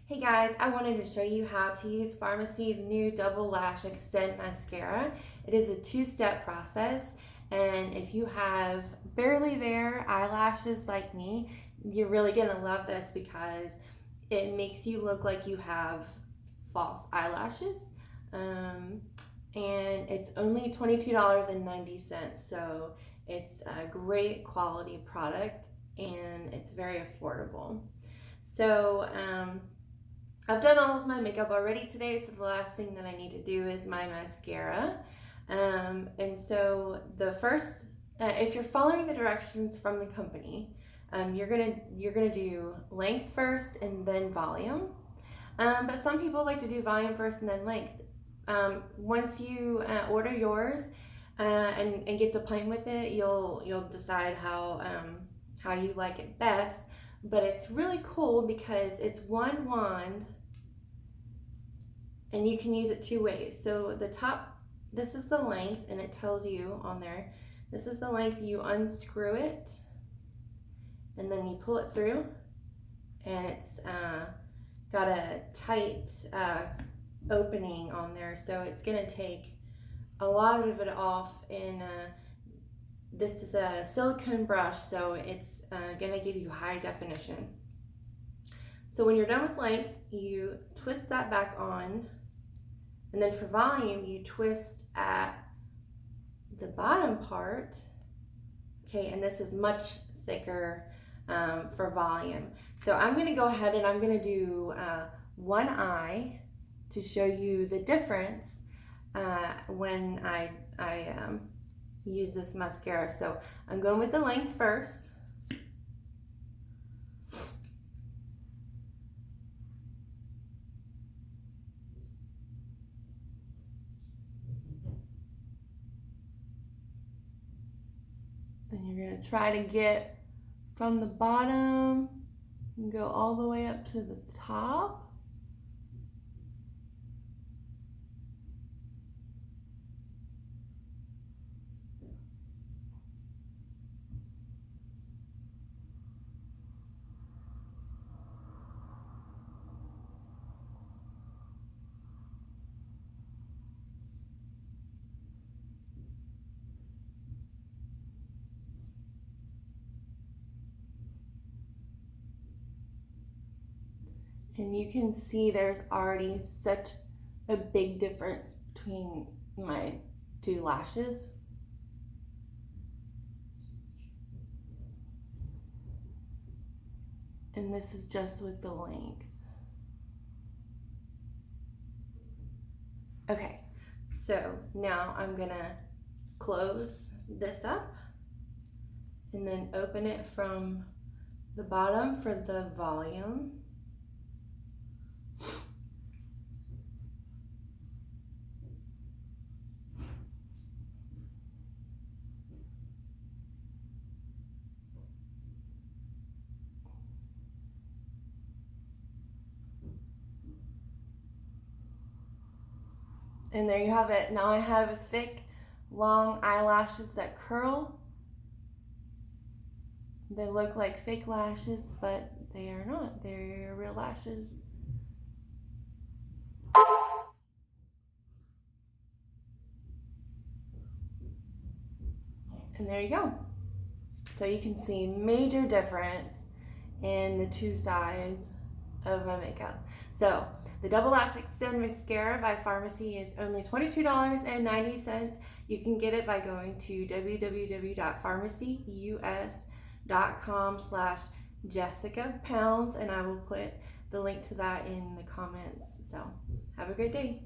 Hey guys, I wanted to show you how to use FARMASi's new Double Lash Extend Mascara. It is a two-step process, and if you have barely there eyelashes like me, you're really gonna love this because it makes you look like you have false eyelashes. And it's only $22.90, so it's a great quality product and it's very affordable. So I've done all of my makeup already today, so the last thing that I need to do is my mascara. And so the first, if you're following the directions from the company, you're gonna do length first and then volume. But some people like to do volume first and then length. Once you order yours and get to playing with it, you'll decide how you like it best. But it's really cool because it's one wand and you can use it two ways. So the top, this is the length, and it tells you on there, this is the length. You unscrew it and then you pull it through, and it's got a tight opening on there, so it's gonna take a lot of it off. And this is a silicone brush, so it's gonna give you high definition. So when you're done with length, you twist that back on, and then for volume, you twist at the bottom part. Okay, and this is much thicker for volume. So I'm gonna go ahead and I'm gonna do one eye to show you the difference when I use this mascara. So I'm going with the length first. And you're gonna try to get from the bottom and go all the way up to the top. And you can see there's already such a big difference between my two lashes. And this is just with the length. Okay, so now I'm gonna close this up and then open it from the bottom for the volume. And there you have it. Now I have thick, long eyelashes that curl. They look like fake lashes, but they are not. They're real lashes. And there you go. So you can see major difference in the two sides of my makeup. So the Double Lash Extend Mascara by FARMASi is only $22.90. You can get it by going to www.farmacyus.com/Jessica Pounds, and I will put the link to that in the comments. So have a great day.